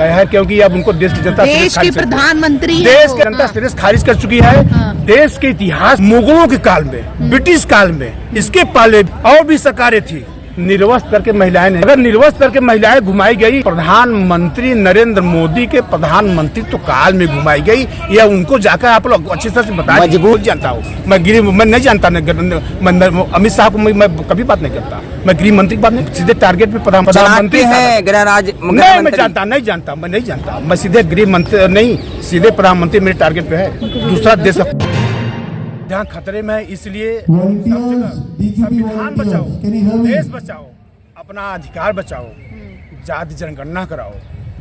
है, क्योंकि अब उनको देश की जनता देश के प्रधानमंत्री देश की जनता सीरीज खारिज कर चुकी है। देश के इतिहास मुगलों के काल में, ब्रिटिश काल में, इसके पहले और भी सरकारें थी, निर्वस्त्र करके महिलाएं ने, अगर निर्वस्त्र करके महिलाएं घुमाई गई, प्रधानमंत्री नरेंद्र मोदी के प्रधानमंत्रित्व काल में घुमाई गई, या उनको जाकर आप लोग अच्छी तरह से बताएं। मजबूत जानता हूँ मैं, मैं नहीं जानता, अमित शाह को मैं कभी बात नहीं करता, मैं गृह मंत्री की बात नहीं, सीधे टारगेट पे प्रधानमंत्री है, गृह राज्य नहीं मैं जानता नहीं जानता, मैं सीधे गृह मंत्री नहीं, सीधे प्रधानमंत्री मेरे टारगेट पे है। दूसरा देश जहाँ खतरे में है, इसलिए सब जगह संविधान बचाओ, देश बचाओ, अपना अधिकार बचाओ, जाति जनगणना कराओ,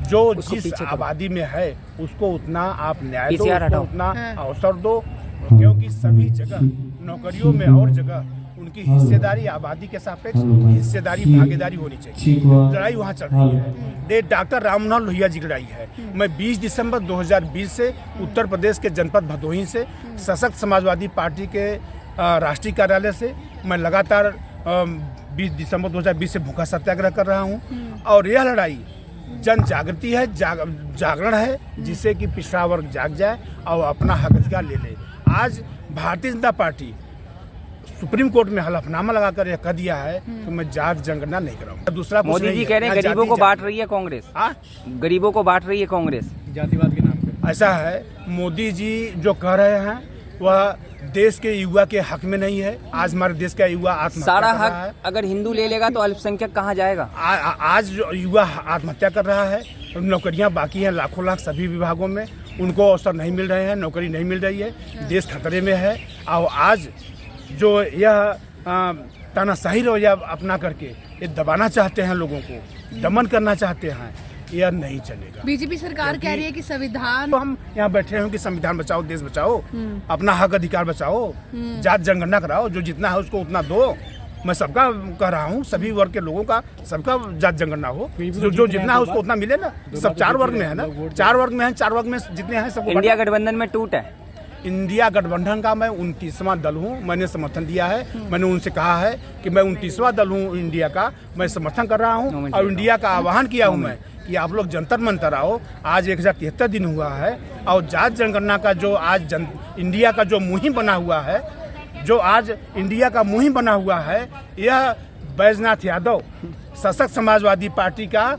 जो जिस आबादी में है उसको उतना आप न्याय दो, उसको उतना अवसर दो, क्योंकि सभी जगह नौकरियों में और जगह उनकी हिस्सेदारी आबादी के सापेक्ष हिस्सेदारी भागीदारी होनी चाहिए। लड़ाई वहाँ चल रही है, डॉक्टर राम मनोहर लोहिया जी की लड़ाई है। मैं 20 दिसंबर 2020 से उत्तर प्रदेश के जनपद भदोही से सशक्त समाजवादी पार्टी के राष्ट्रीय कार्यालय से मैं लगातार 20 दिसंबर 2020 से भूखा सत्याग्रह कर रहा हूँ, और यह लड़ाई जन जागृति है, जागरण है, जिससे कि पिछड़ा वर्ग जाग जाए और अपना हक अधिकार ले ले। आज Bharatiya Janata party supreme court में हलफनामा लगाकर यह कह दिया है कि मैं जाति जनगणना नहीं कराऊंगा। दूसरा मोदी जी कह रहे हैं गरीबों को बांट रही है कांग्रेस, गरीबों को बांट रही है कांग्रेस जातिवाद के नाम पे। ऐसा है, मोदी जी जो कह रहे हैं वह देश के युवा के हक में नहीं है। आज हमारे देश का युवा आत्महत्या सारा कर रहा है। अगर हिंदू ले लेगा तो अल्पसंख्यक कहाँ जाएगा? आज जो युवा आत्महत्या कर रहा है, नौकरियां बाकी हैं लाखों लाख सभी विभागों में, उनको अवसर नहीं मिल रहे हैं, नौकरी नहीं मिल रही है, देश खतरे में है। और आज जो यह तानाशाही रवैया अपना करके ये दबाना चाहते हैं, लोगों को दमन करना चाहते हैं, यह नहीं चलेगा। बीजेपी सरकार कह रही है कि संविधान, तो हम यहाँ बैठे हैं कि संविधान बचाओ, देश बचाओ, अपना हक अधिकार बचाओ, जात जनगणना कराओ, जो जितना है उसको उतना दो। मैं सबका कह रहा हूँ, सभी वर्ग के लोगों का सबका जात जनगणना हो, जो जितना है उसको उतना मिले ना। सब 4 वर्ग में है ना, 4 वर्ग में है, 4 वर्ग में जितने हैं सबको। इंडिया गठबंधन में टूट है, इंडिया गठबंधन का मैं 29वां दल हूँ, मैंने समर्थन दिया है। मैंने उनसे कहा है कि मैं 29वां दल हूँ इंडिया का, मैं समर्थन कर रहा हूँ, और इंडिया का आह्वान किया हूँ मैं कि आप लोग जंतर मंतर आओ। आज 1073 दिन हुआ है, और जात जनगणना का जो आज इंडिया का जो मुहिम बना हुआ है, जो आज इंडिया का मुहिम बना हुआ है, यह बैजनाथ यादव सशक्त समाजवादी पार्टी का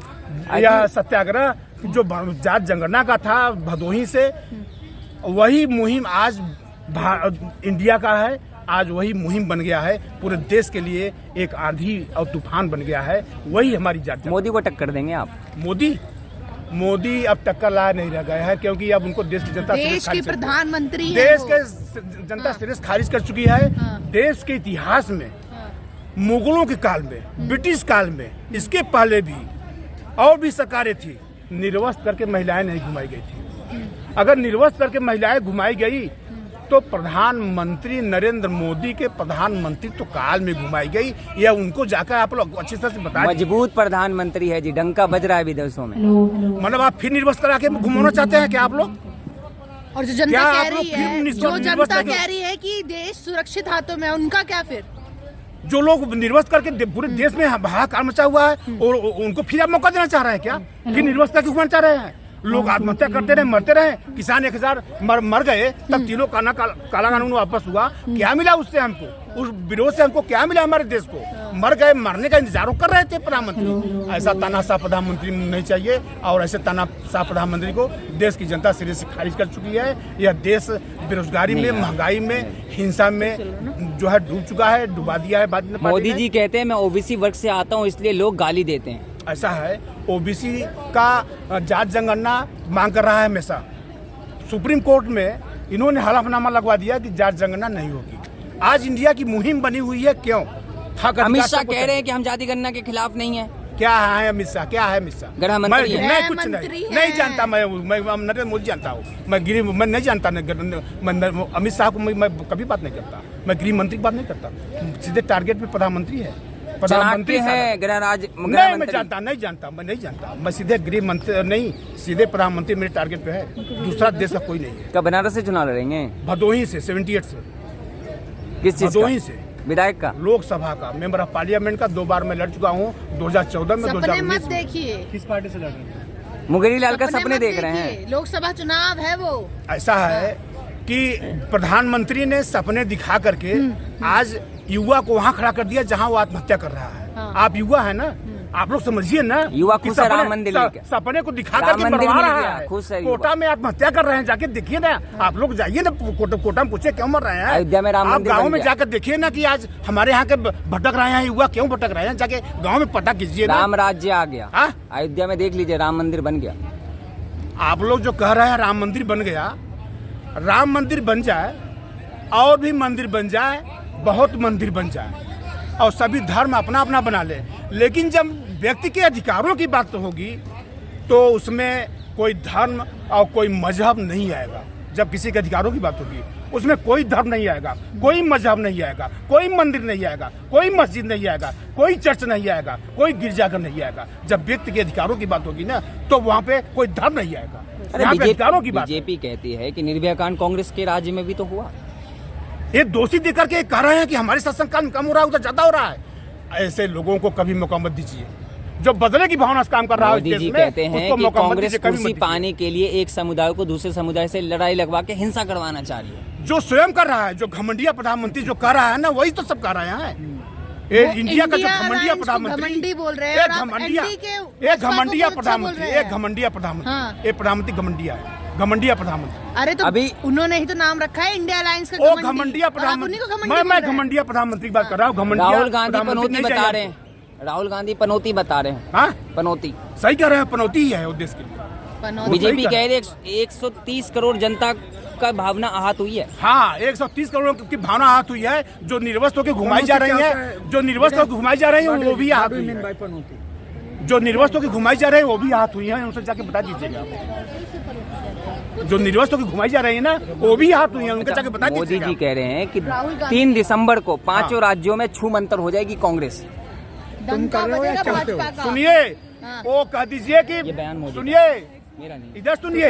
यह सत्याग्रह जो जात जनगणना का था भदोही से, वही मुहिम आज इंडिया का है। आज वही मुहिम बन गया है, पूरे देश के लिए एक आंधी और तूफान बन गया है। वही हमारी जाति। मोदी को टक्कर देंगे आप? मोदी अब टक्कर ला नहीं रह गया है, क्योंकि अब उनको देश की जनता देश के प्रधानमंत्री, देश के जनता सीरीज खारिज कर चुकी है। देश के इतिहास में मुगलों के काल में, ब्रिटिश काल में, इसके पहले भी और भी सरकारें थी, निर्वस्त्र करके महिलाएं नहीं घुमाई गई थी। अगर निर्वस्त्र करके महिलाएं घुमाई गई तो प्रधानमंत्री नरेंद्र मोदी के प्रधानमंत्रित्व काल में घुमाई गई, या उनको जाकर आप लोग अच्छी तरह से बताएं। मजबूत प्रधानमंत्री है जी, डंका बज रहा है विदेशों में। मतलब आप फिर निर्वस्त्र करा के घुमाना चाहते हैं क्या आप लोग? और जो जनता कह रही है कि देश सुरक्षित हाथों में, उनका क्या? फिर जो लोग निर्वस्त्र करके पूरे देश में हाहाकार मचा हुआ है, और उनको फिर आप मौका देना चाह रहे हैं क्या? फिर निर्वस्त्र करके घुमाना चाह रहे हैं? लोग आत्महत्या करते रहे, मरते रहे, किसान 1000 मर गए, तब तीनों काला कानून वापस हुआ। क्या मिला उससे हमको? उस विरोध से हमको क्या मिला? हमारे देश को मर गए, मरने का इंतजार कर रहे थे प्रधानमंत्री। ऐसा तानाशाह प्रधानमंत्री नहीं चाहिए, और ऐसे तानाशाह प्रधानमंत्री को देश की जनता सिरे से खारिज कर चुकी है। यह देश बेरोजगारी में, महंगाई में, हिंसा में जो है डूब चुका है, डुबा दिया है। मोदी जी कहते हैं मैं ओबीसी वर्ग से आता हूँ, इसलिए लोग गाली देते हैं। ऐसा है, ओबीसी का जात जनगणना मांग कर रहा है हमेशा। सुप्रीम कोर्ट में इन्होंने हलफनामा लगवा दिया कि जात जनगणना नहीं होगी। आज इंडिया की मुहिम बनी हुई है, क्यों? अमित शाह कह रहे हैं कि हम जाति गणना के खिलाफ नहीं है। क्या है अमित शाह? क्या है अमित शाह? गृह मंत्री है। मैं कुछ नहीं जानता। मैं नरेंद्र मोदी जानता हूँ, मैं नहीं जानता। अमित शाह को मैं कभी बात नहीं करता, मैं गृह मंत्री की बात नहीं करता, सीधे टारगेट पे प्रधानमंत्री है। प्रधानमंत्री है, गृह राज्य नहीं मैं जानता, मैं सीधे गृह मंत्री नहीं, सीधे प्रधानमंत्री मेरे टारगेट पे है। दूसरा देश का कोई नहीं है। कब बनारस से चुनाव लड़ेंगे? भदोही से, 78 से। किस चीज? भदोही से। विधायक का, लोकसभा का, मेंबर ऑफ पार्लियामेंट का 2 बार मैं लड़ चुका हूँ, 2014 में, 2019 में। मत देखिए। किस पार्टी से लड़ रहे हैं? मुंगेरी लाल का सपने मत देख रहे हैं। देखिए, लोकसभा चुनाव है वो। ऐसा है कि प्रधानमंत्री ने सपने दिखा करके आज युवा को वहाँ खड़ा कर दिया जहाँ वो आत्महत्या कर रहा है। हाँ। आप युवा है ना, आप लोग समझिए ना, युवा कि खुश है राम मंदिर लेके। सपने को दिखा राम करके मंदिर मरवा मिल रहा गया, है। खुश है युवा। कोटा में आत्महत्या कर रहे हैं, जाके देखिए ना। आप लोग जाइए ना कोटा में, पूछे क्यों मर रहे हैं। अयोध्या में राम आप मंदिर गाँव बन में गया। जाकर देखिए ना कि आज हमारे यहाँ के भटक रहे हैं युवा, क्यों भटक रहे हैं, जाके गाँव में पता कीजिए ना। राम राज्य आ गया। हाँ? अयोध्या में देख लीजिए राम मंदिर बन गया। आप लोग जो कह रहे हैं राम मंदिर बन गया, राम मंदिर बन जाए और भी मंदिर बन जाए, बहुत मंदिर बन जाए और सभी धर्म अपना अपना बना ले, लेकिन जब व्यक्ति के अधिकारों की बात होगी तो उसमें कोई धर्म और कोई मजहब नहीं आएगा। जब किसी के अधिकारों की बात होगी उसमें कोई धर्म नहीं आएगा, कोई मजहब नहीं आएगा, कोई मंदिर नहीं आएगा, कोई मस्जिद नहीं आएगा, कोई चर्च नहीं आएगा, कोई गिरजाघर नहीं आएगा। जब व्यक्ति के अधिकारों की बात होगी ना तो वहाँ पे कोई धर्म नहीं आएगा। यहाँ पे अधिकारों की बात है। बीजेपी कहती है कि निर्भया कांड कांग्रेस के राज्य में भी तो हुआ। ये दोषी देकर के कह रहे हैं कि हमारे शासन काल कम हो रहा है, उधर ज्यादा हो रहा है। ऐसे लोगों को कभी मौका मत दीजिए। जो बदले की भावना से काम कर रहा है मोदी जी कहते हैं कि कांग्रेस कुर्सी पाने के लिए एक समुदाय को दूसरे समुदाय से लड़ाई लगवा के हिंसा करवाना चाह रही है। जो स्वयं कर रहा है, जो घमंडिया प्रधानमंत्री जो कर रहा है ना, वही तो सब कर रहे हैं। ये इंडिया का जो घमंडिया प्रधानमंत्री घमंडी बोल रहे हैं, एक और आप घमंडिया, NDA के एक घमंडिया अच्छा बोल प्रधानमंत्री, रहे हैं। एक घमंडिया प्रधानमंत्री, हाँ। एक प्रधानमंत्री घमंडिया है, घमंडिया प्रधानमंत्री। अरे तो अभी उन्होंने ही तो नाम रखा है इंडिया अलायंस का ओ घमंडी। घमंडिया और आप प्रधानमंत्री, उन्हीं को घमंडी मैं बोल रहे हैं। घमंडिया प्रधानमंत्री की बात कर रहा हूँ। घमंडिया राहुल गांधी प्रधानमंत्री पनौती नहीं बता चाहिए। रहे हैं। राहुल गांधी पनौती बता रहे हैं। हाँ, पनौती सही कह रहे हैं, पनौती ही है वो देश के लिए। पनौती। बीजेपी सही कह रही है 130 करोड़ जनता का भावना आहत हुई है। हाँ, 130 करोड़ की भावना आहत हुई है। जो निर्वस्त होकर घुमाई जा रही है, जो निर्वस्त होकर घुमाई जा रही है वो भी आहत हुई है। जो निर्वस्त होकर घुमाई जा रही है वो भी आहत हुई है, उनसे जाके बता दीजिएगा। जो निर्वस्त होकर घुमाई जा रही है ना वो भी आहत हुई है, उनके जाके बता मोदी दीजिएगा। जी कह रहे हैं कि राहुल गांधी- 3 दिसंबर को 5 हाँ। राज्यों में छू मंतर हो जाएगी कांग्रेस। डंका बजेगा भाजपा का। सुनिए, हाँ। वो कह दीजिए कि ये बयान मोदी का। सुनिए, मेरा नहीं। इधर सुनिए,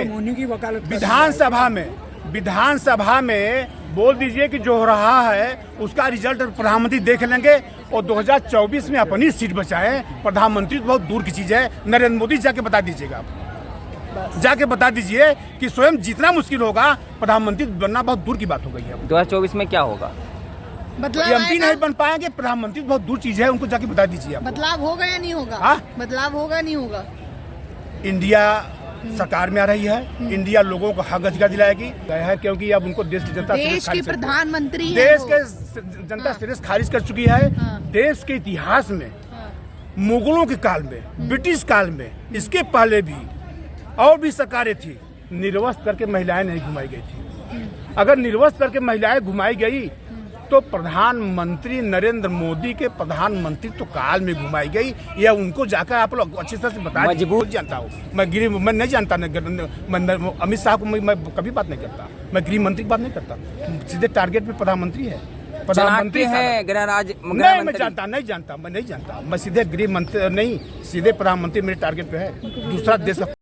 विधानसभा में बोल दीजिए कि जो हो रहा है उसका रिजल्ट प्रधानमंत्री देख लेंगे और 2024 में अपनी सीट बचाएं। प्रधानमंत्री तो बहुत दूर की चीज है। नरेंद्र मोदी जाके बता दीजिएगा आप। जाके बता दीजिए कि स्वयं जितना मुश्किल होगा प्रधानमंत्री बनना बहुत दूर की बात हो गई है। 2024 में क्या होगा? बदलाव एमपी आएगा? नहीं बन पाएंगे, प्रधानमंत्री तो बहुत दूर चीज है, उनको जाके बता दीजिए आप। बदलाव होगा या नहीं होगा? हाँ? बदलाव होगा नहीं होगा? इंडिया सरकार में आ रही है, इंडिया लोगों को हक अधिकार दिलाएगी है, क्योंकि अब उनको देश की जनता देश की प्रधानमंत्री है देश वो। के जनता सिर्फ खारिज कर चुकी है। हाँ। देश के इतिहास में, हाँ। मुगलों के काल में, ब्रिटिश काल में, इसके पहले भी और भी सरकारें थी, निर्वस्त्र करके महिलाएं नहीं घुमाई गई थी। अगर निर्वस्त्र करके महिलाएं घुमाई गई तो प्रधानमंत्री नरेंद्र मोदी के प्रधानमंत्री तो काल में घुमाई गई, या उनको जाकर आप लोग अच्छी तरह से बता दीजिए। मजबूत जानता हूँ मैं नहीं जानता, अमित शाह को मैं कभी बात नहीं करता, मैं गृह मंत्री की बात नहीं करता, सीधे टारगेट पे प्रधानमंत्री है। प्रधानमंत्री है गृह नहीं, मैं जानता मैं नहीं जानता, मैं सीधे गृह मंत्री नहीं, सीधे प्रधानमंत्री मेरे टारगेट पे है। दूसरा देश